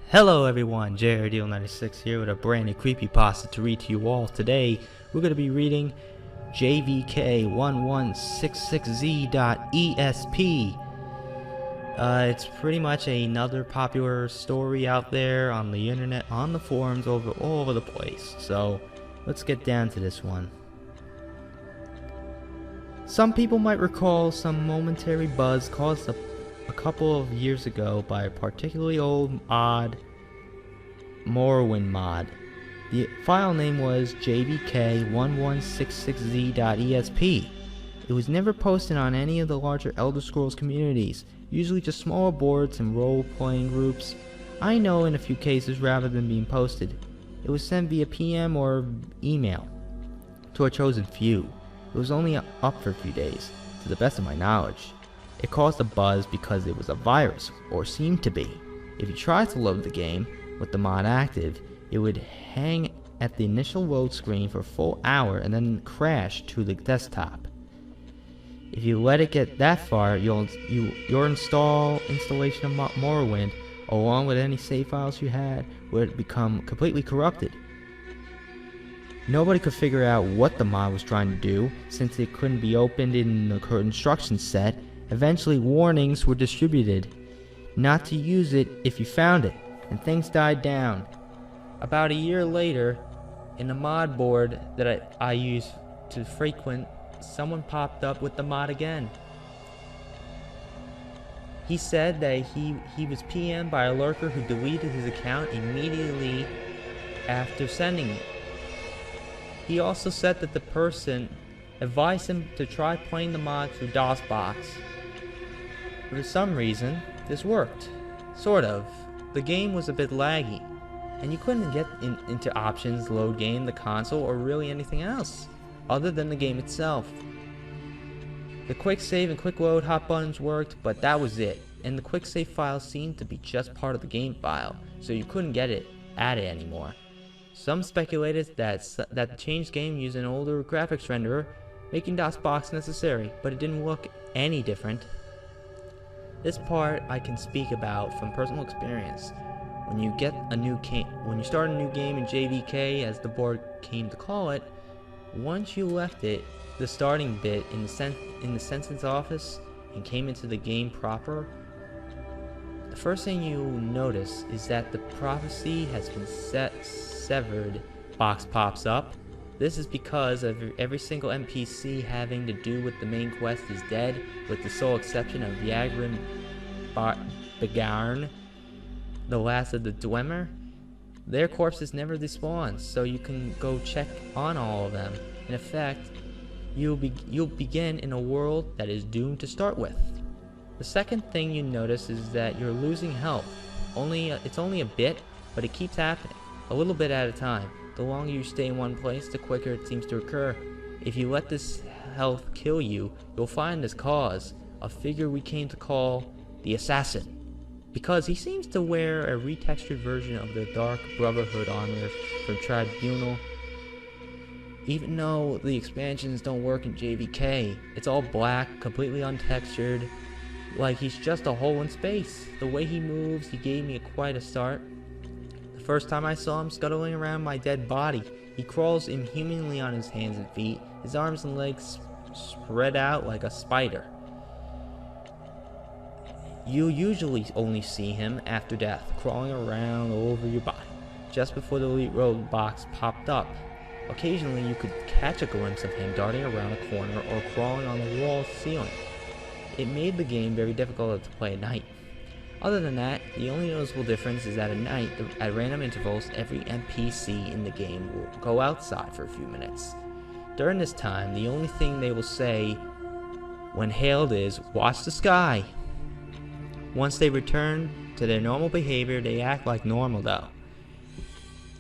Hello everyone, jvk1166z here with a brand new creepypasta to read to you all. Today, we're going to be reading jvk1166z.esp. It's pretty much another popular story out there on the internet, on the forums, all over the place. So, let's get down to this one. Some people might recall some momentary buzz caused a couple of years ago by a particularly old Morrowind mod. The file name was jvk1166z.esp. It was never posted on any of the larger Elder Scrolls communities, usually just smaller boards and role-playing groups. I know in a few cases rather than being posted. It was sent via PM or email to a chosen few. It was only up for a few days, to the best of my knowledge. It caused a buzz because it was a virus, or seemed to be. If you tried to load the game with the mod active, it would hang at the initial load screen for a full hour and then crash to the desktop. If you let it get that far, your installation of Morrowind, along with any save files you had, would become completely corrupted. Nobody could figure out what the mod was trying to do, since it couldn't be opened in the instruction set. Eventually, warnings were distributed not to use it if you found it, and things died down. About a year later, in the mod board that I use to frequent, someone popped up with the mod again. He said that he was PM'd by a lurker who deleted his account immediately after sending it. He also said that the person advised him to try playing the mod through DOSBox. For some reason, this worked. Sort of. The game was a bit laggy, and you couldn't get into options, load game, the console, or really anything else, other than the game itself. The quick save and quick load hot buttons worked, but that was it, and the quick save file seemed to be just part of the game file, so you couldn't get it at it anymore. Some speculated that the changed game used an older graphics renderer, making DOSBox necessary, but it didn't look any different. This part I can speak about from personal experience. When you start a new game in JVK, as the board came to call it, once you left it, the starting bit in the sentence office and came into the game proper, the first thing you notice is that the prophecy has been severed box pops up. This is because of every single NPC having to do with the main quest is dead, with the sole exception of Yagrin Begarn, the last of the Dwemer. Their corpses never despawn, so you can go check on all of them. In effect, you'll begin in a world that is doomed to start with. The second thing you notice is that you're losing health. It's only a bit, but it keeps happening, a little bit at a time. The longer you stay in one place, the quicker it seems to occur. If you let this health kill you, you'll find this cause, a figure we came to call the Assassin, because he seems to wear a retextured version of the Dark Brotherhood armor from Tribunal. Even though the expansions don't work in JVK, it's all black, completely untextured, like he's just a hole in space. The way he moves, he gave me quite a start. The first time I saw him scuttling around my dead body, he crawls inhumanly on his hands and feet, his arms and legs spread out like a spider. You usually only see him after death, crawling around all over your body, just before the Elite Road box popped up. Occasionally you could catch a glimpse of him darting around a corner or crawling on the wall ceiling. It made the game very difficult to play at night. Other than that, the only noticeable difference is that at night, at random intervals, every NPC in the game will go outside for a few minutes. During this time, the only thing they will say when hailed is, "Watch the sky." Once they return to their normal behavior, they act like normal though.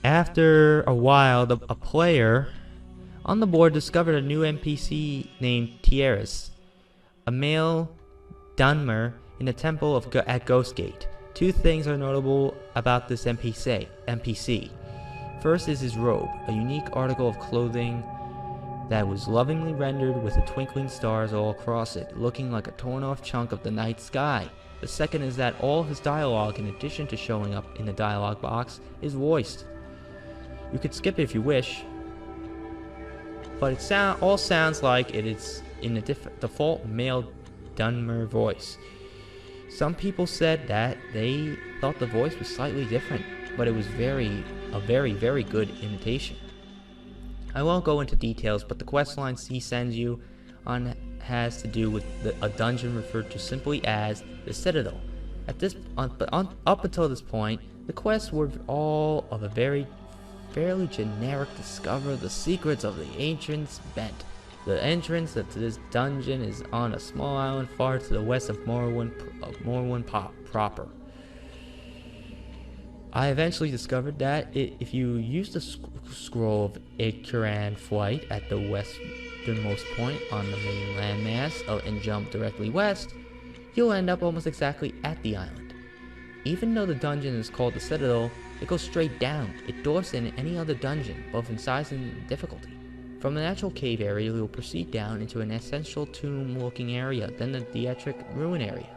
After a while, a player on the board discovered a new NPC named Tierras, a male Dunmer in the temple at Ghostgate. Two things are notable about this NPC. First is his robe, a unique article of clothing that was lovingly rendered with the twinkling stars all across it, looking like a torn off chunk of the night sky. The second is that all his dialogue, in addition to showing up in the dialogue box, is voiced. You could skip it if you wish, but it all sounds like it is in the default male Dunmer voice. Some people said that they thought the voice was slightly different, but it was a very good imitation. I won't go into details, but the quest line he sends you on has to do with a dungeon referred to simply as the Citadel. Up until this point, the quests were all of a fairly generic discover the secrets of the ancients bent. The entrance to this dungeon is on a small island far to the west of Morrowind proper. I eventually discovered that if you use the scroll of Ikaran flight at the westernmost point on the main landmass and jump directly west, you'll end up almost exactly at the island. Even though the dungeon is called the Citadel, it goes straight down. It dwarfs in any other dungeon, both in size and difficulty. From the natural cave area, you'll proceed down into an essential tomb-looking area, then the Dietrich ruin area.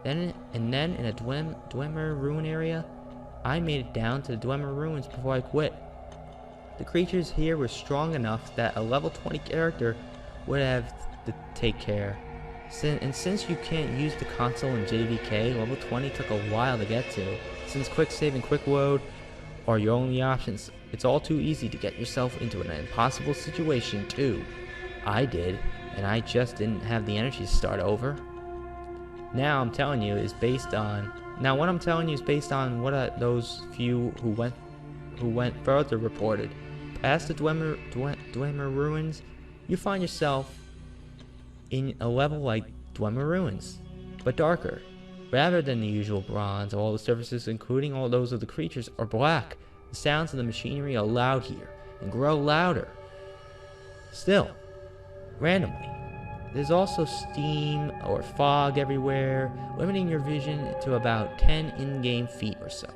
Then in a Dwemer ruin area, I made it down to the Dwemer ruins before I quit. The creatures here were strong enough that a level 20 character would have to take care. Since you can't use the console in JVK, level 20 took a while to get to. Since quick save and quick load are your only options, it's all too easy to get yourself into an impossible situation too. I did, and I just didn't have the energy to start over. What I'm telling you is based on what those few who went further reported. Past the Dwemer ruins, you find yourself in a level like Dwemer ruins, but darker. Rather than the usual bronze, all the surfaces, including all those of the creatures, are black. The sounds of the machinery are loud here, and grow louder. Still, randomly. There's also steam or fog everywhere, limiting your vision to about 10 in-game feet or so.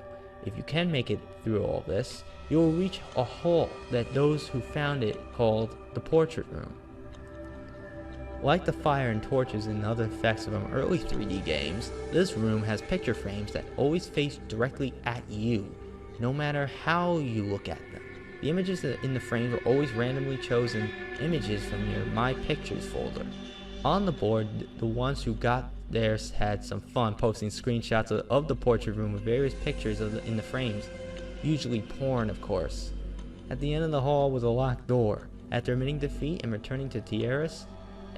If you can make it through all this, you will reach a hall that those who found it called the portrait room. Like the fire and torches and other effects from early 3D games, this room has picture frames that always face directly at you, no matter how you look at them. The images in the frames are always randomly chosen images from your My Pictures folder. On the board, the ones who got theirs had some fun posting screenshots of the portrait room with various pictures in the frames, usually porn of course. At the end of the hall was a locked door. After admitting defeat and returning to Tierras,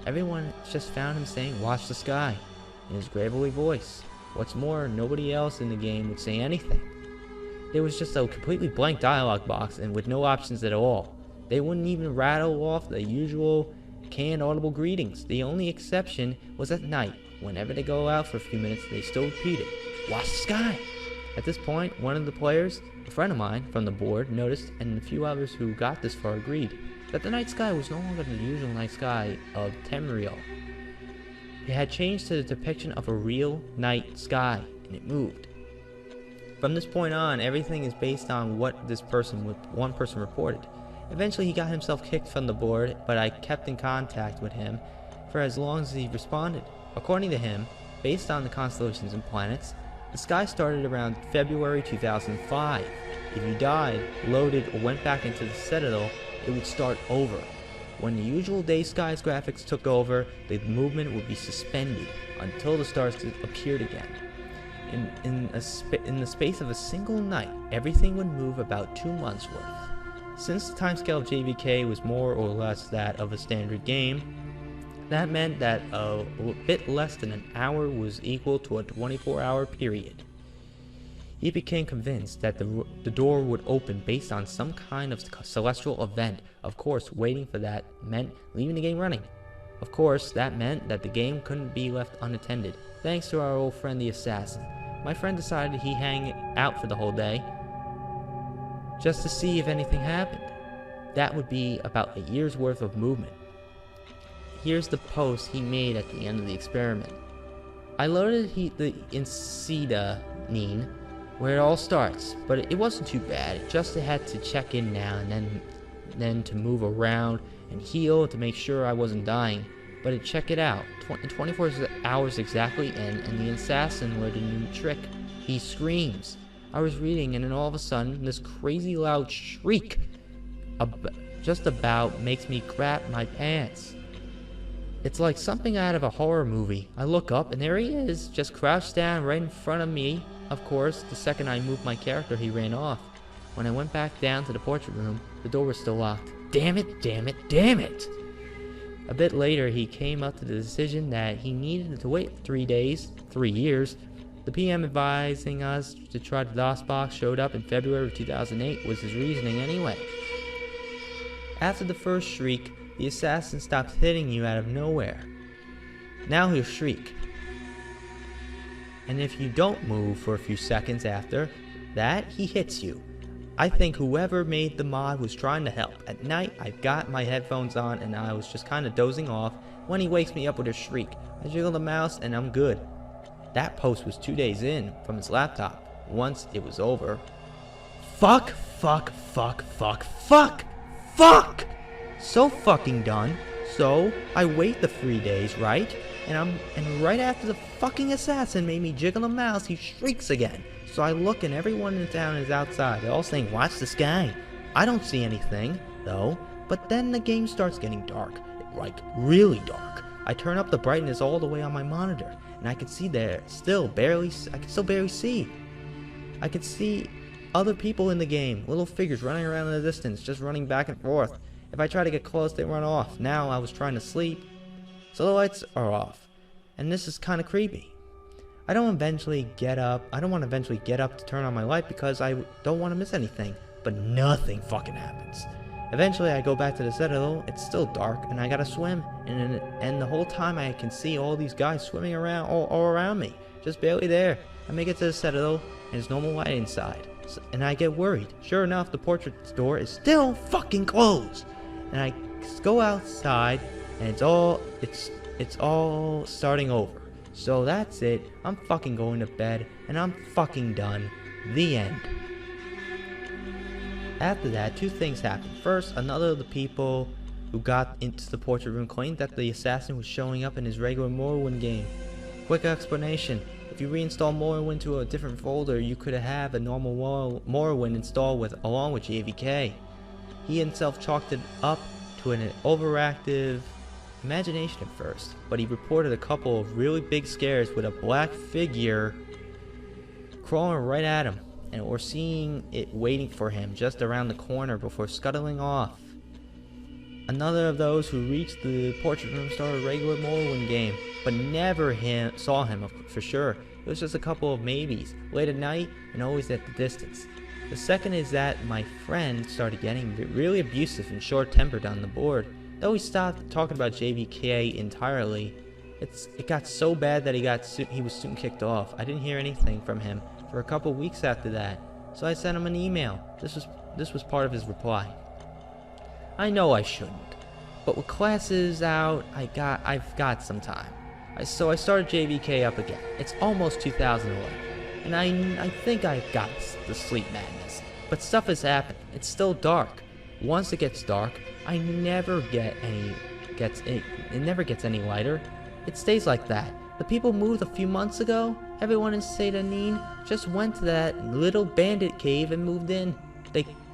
everyone just found him saying, "Watch the sky," in his gravelly voice. What's more, nobody else in the game would say anything. There was just a completely blank dialogue box and with no options at all. They wouldn't even rattle off the usual canned audible greetings. The only exception was at night. Whenever they go out for a few minutes, they still repeat it, "Watch the sky." At this point, one of the players, a friend of mine from the board, noticed, and a few others who got this far agreed, that the night sky was no longer the usual night sky of Tamriel. It had changed to the depiction of a real night sky, and it moved. From this point on, everything is based on what one person reported. Eventually he got himself kicked from the board, but I kept in contact with him for as long as he responded. According to him, based on the constellations and planets, the sky started around February 2005. If you died, loaded, or went back into the Citadel, it would start over. When the usual day skies graphics took over, the movement would be suspended until the stars appeared again. In the space of a single night, everything would move about 2 months worth. Since the timescale of JVK was more or less that of a standard game, that meant that a bit less than an hour was equal to a 24-hour period. He became convinced that the door would open based on some kind of celestial event. Of course, waiting for that meant leaving the game running. Of course, that meant that the game couldn't be left unattended, thanks to our old friend the assassin. My friend decided he'd hang out for the whole day, just to see if anything happened. That would be about a year's worth of movement. Here's the post he made at the end of the experiment. I loaded the Insidanine, where it all starts, but it wasn't too bad. Just had to check in now and then to move around and heal to make sure I wasn't dying. But check it out, 24 hours exactly in, and the assassin learned a new trick. He screams. I was reading, and then all of a sudden, this crazy loud shriek just about makes me crap my pants. It's like something out of a horror movie. I look up, and there he is, just crouched down right in front of me. Of course, the second I moved my character, he ran off. When I went back down to the portrait room, the door was still locked. Damn it, damn it, damn it! A bit later, he came up to the decision that he needed to wait 3 days, 3 years. The PM advising us to try the DOS box showed up in February of 2008 was his reasoning anyway. After the first shriek, the assassin stops hitting you out of nowhere. Now he'll shriek. And if you don't move for a few seconds after that, he hits you. I think whoever made the mod was trying to help. At night, I've got my headphones on and I was just kind of dozing off when he wakes me up with a shriek. I jiggle the mouse and I'm good. That post was 2 days in from his laptop. Once it was over. Fuck, fuck, fuck, fuck, fuck, fuck! So fucking done. So I wait the 3 days, right? And right after the fucking assassin made me jiggle the mouse, he shrieks again. So I look and everyone in town is outside. They're all saying, "Watch the sky." I don't see anything, though. But then the game starts getting dark. Like, really dark. I turn up the brightness all the way on my monitor. And I can see there, I can still barely see. I can see other people in the game. Little figures running around in the distance, just running back and forth. If I try to get close, they run off. Now I was trying to sleep, so the lights are off. And this is kind of creepy. I don't want to eventually get up to turn on my light because I don't want to miss anything. But nothing fucking happens. Eventually I go back to the Citadel, it's still dark, and I gotta swim. And the whole time I can see all these guys swimming around, all around me. Just barely there. I make it to the Citadel, and there's normal light inside. And I get worried. Sure enough, the portrait's door is still fucking closed. And I go outside, and it's all starting over. So that's it. I'm fucking going to bed, and I'm fucking done. The end. After that, two things happened. First, another of the people who got into the portrait room claimed that the assassin was showing up in his regular Morrowind game. Quick explanation. If you reinstall Morrowind to a different folder, you could have a normal Morrowind installed along with JVK. He himself chalked it up to an overactive imagination at first, but he reported a couple of really big scares with a black figure crawling right at him, and we're seeing it waiting for him just around the corner before scuttling off. Another of those who reached the portrait room started a regular Morrowind game, but never saw him for sure. It was just a couple of maybes, late at night and always at the distance. The second is that my friend started getting really abusive and short-tempered on the board. Though he stopped talking about JVK entirely, it got so bad that he was soon kicked off. I didn't hear anything from him for a couple weeks after that, so I sent him an email. This was part of his reply. I know I shouldn't, but with classes out, I've got some time. So I started JVK up again. It's almost 2011, and I think I've got the sleep madness. But stuff is happening. It's still dark. Once it gets dark, it never gets any lighter. It stays like that. The people moved a few months ago. Everyone in Satanin just went to that little bandit cave and moved in.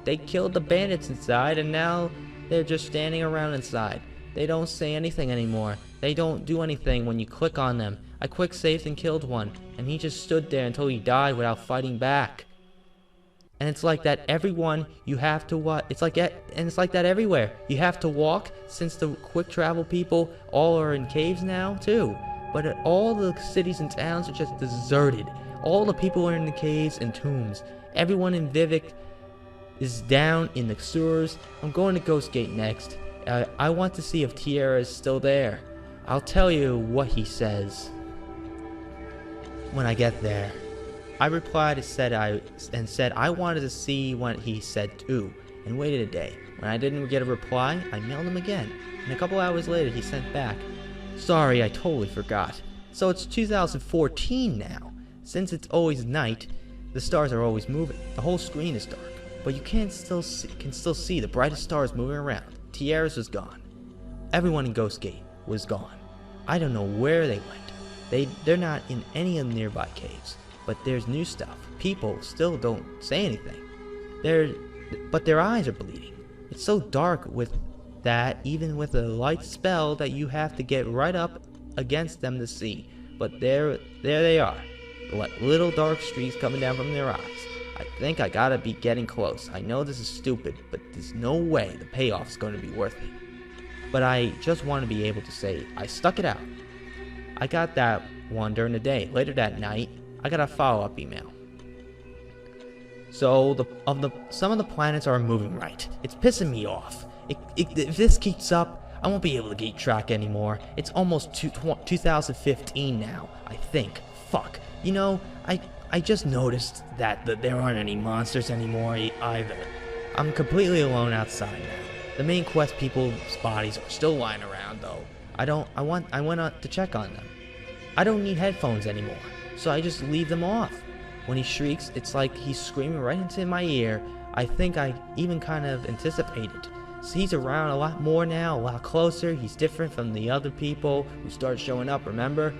They killed the bandits inside, and now they're just standing around inside. They don't say anything anymore. They don't do anything when you click on them. I quick saved and killed one, and he just stood there until he died without fighting back. And it's like that everyone, you have to what? It's like that everywhere. You have to walk, since the quick travel people all are in caves now too. But all the cities and towns are just deserted. All the people are in the caves and tombs. Everyone in Vivek is down in the sewers. I'm going to Ghost Gate next. I want to see if Tierra is still there. I'll tell you what he says when I get there. I replied and said I wanted to see what he said too, and waited a day. When I didn't get a reply, I mailed him again, and a couple hours later he sent back, "Sorry, I totally forgot." So it's 2014 now. Since it's always night, the stars are always moving. The whole screen is dark, but you can still see the brightest stars moving around. Tierra's was gone. everyone in Ghostgate was gone. I don't know where they went. They're not in any of the nearby caves, but there's new stuff. People still don't say anything. But their eyes are bleeding. It's so dark with that, even with a light spell, that you have to get right up against them to see. But there they are, like little dark streaks coming down from their eyes. I think I gotta be getting close. I know this is stupid, but there's no way the payoff's going to be worth it. But I just want to be able to say I stuck it out. I got that one during the day. Later that night, I got a follow-up email. So some of the planets are moving right. It's pissing me off. If this keeps up, I won't be able to keep track anymore. It's almost 2015 now, I think. Fuck. You know, I just noticed that there aren't any monsters anymore either. I'm completely alone outside now. The main quest people's bodies are still lying around though. I went out to check on them. I don't need headphones anymore, so I just leave them off. When he shrieks, it's like he's screaming right into my ear. I think I even kind of anticipated. So he's around a lot more now, a lot closer. He's different from the other people who start showing up, remember?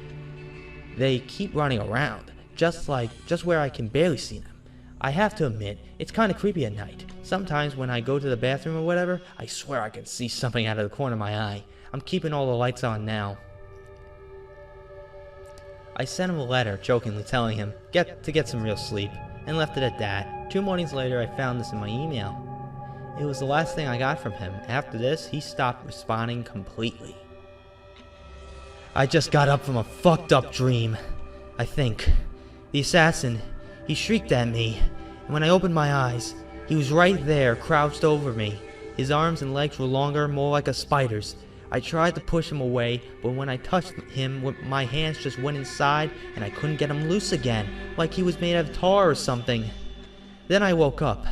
They keep running around, just where I can barely see them. I have to admit, it's kind of creepy at night. Sometimes when I go to the bathroom or whatever, I swear I can see something out of the corner of my eye. I'm keeping all the lights on now. I sent him a letter, jokingly telling him to get some real sleep, and left it at that. 2 mornings later, I found this in my email. It was the last thing I got from him. After this, he stopped responding completely. I just got up from a fucked up dream, I think. The assassin, he shrieked at me, and when I opened my eyes, he was right there, crouched over me. His arms and legs were longer, more like a spider's. I tried to push him away, but when I touched him, my hands just went inside, and I couldn't get him loose again, like he was made of tar or something. Then I woke up.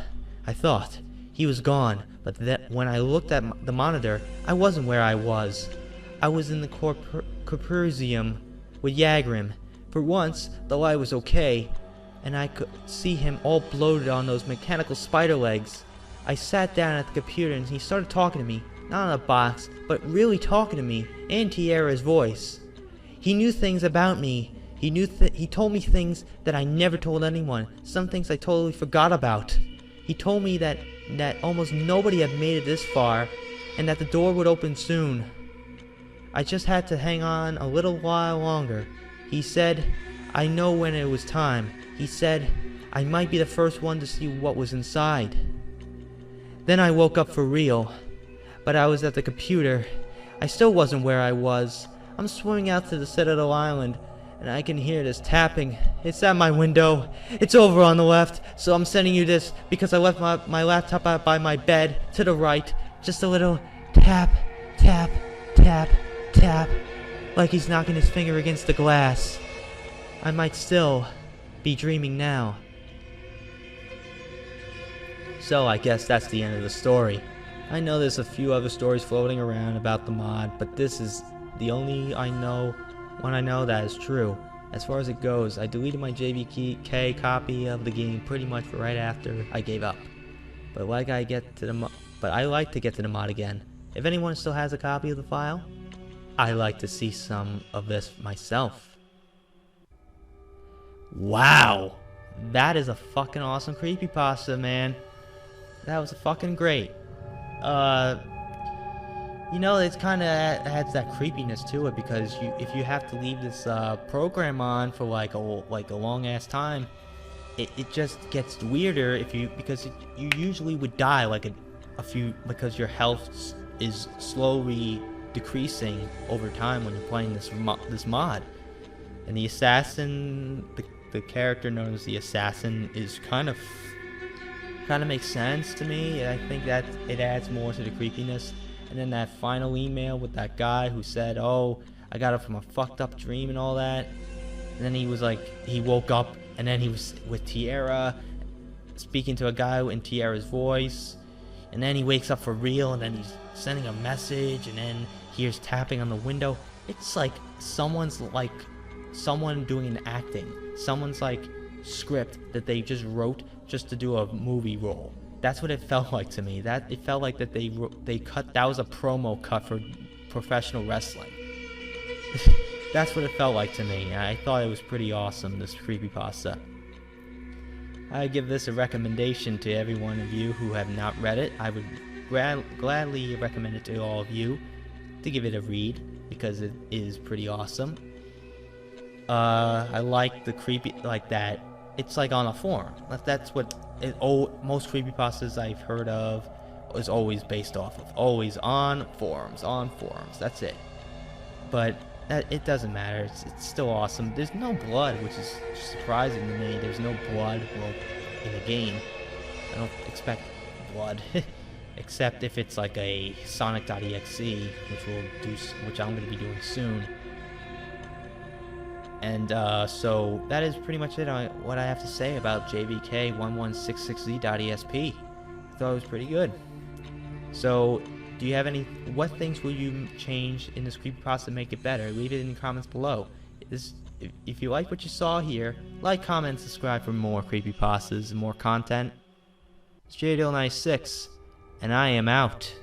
I thought he was gone, but when I looked at the monitor, I wasn't where I was. I was in the Corporium with Yagrim. For once, the light was okay, and I could see him all bloated on those mechanical spider legs. I sat down at the computer and he started talking to me. Not on a box, but really talking to me, in Tierra's voice. He knew things about me. He told me things that I never told anyone, some things I totally forgot about. He told me that almost nobody had made it this far, and that the door would open soon. I just had to hang on a little while longer. He said, I know when it was time. He said, I might be the first one to see what was inside. Then I woke up for real. But I was at the computer. I still wasn't where I was. I'm swimming out to the Citadel Island, and I can hear this tapping. It's at my window. It's over on the left, so I'm sending you this because I left my laptop out by my bed to the right. Just a little tap, tap, tap, tap, like he's knocking his finger against the glass. I might still be dreaming now. So I guess that's the end of the story. I know there's a few other stories floating around about the mod, but this is the only one I know that is true. As far as it goes, I deleted my jvk copy of the game pretty much right after I gave up. But I like to get to the mod again. If anyone still has a copy of the file, I'd like to see some of this myself. Wow! That is a fucking awesome creepypasta, man. That was fucking great. You know, it's kind of adds that creepiness to it because if you have to leave this program on for like a long ass time, it just gets weirder because you usually would die because your health is slowly decreasing over time when you're playing this mod. And the assassin, the character known as the assassin, is kind of makes sense to me. I think that it adds more to the creepiness. And then that final email with that guy who said, oh, I got it from a fucked up dream and all that. And then he was like, he woke up and then he was with Tierra, speaking to a guy in Tierra's voice. And then he wakes up for real and then he's sending a message and then hears tapping on the window. It's like someone doing an acting. Someone's like script that they just wrote just to do a movie role. That's what it felt like to me. That it felt like that that was a promo cut professional wrestling. That's what it felt like to me. I thought it was pretty awesome, this creepypasta. I give this a recommendation to every one of you who have not read it. I would gladly recommend it to all of you to give it a read, because it is pretty awesome. I like the creepy, like that. It's like on a forum. That's what most creepypastas I've heard of is always based off of. Always on forums, That's it. But it doesn't matter. It's still awesome. There's no blood, which is surprising to me. There's no blood, well, in the game. I don't expect blood, except if it's like a Sonic.exe, which I'm going to be doing soon. And so that is pretty much it. What I have to say about jvk1166z.esp. I thought it was pretty good. So, do you have what things will you change in this creepypasta to make it better? Leave it in the comments below. If you like what you saw here, like, comment, and subscribe for more creepypastas and more content. It's jvk1166, and I am out.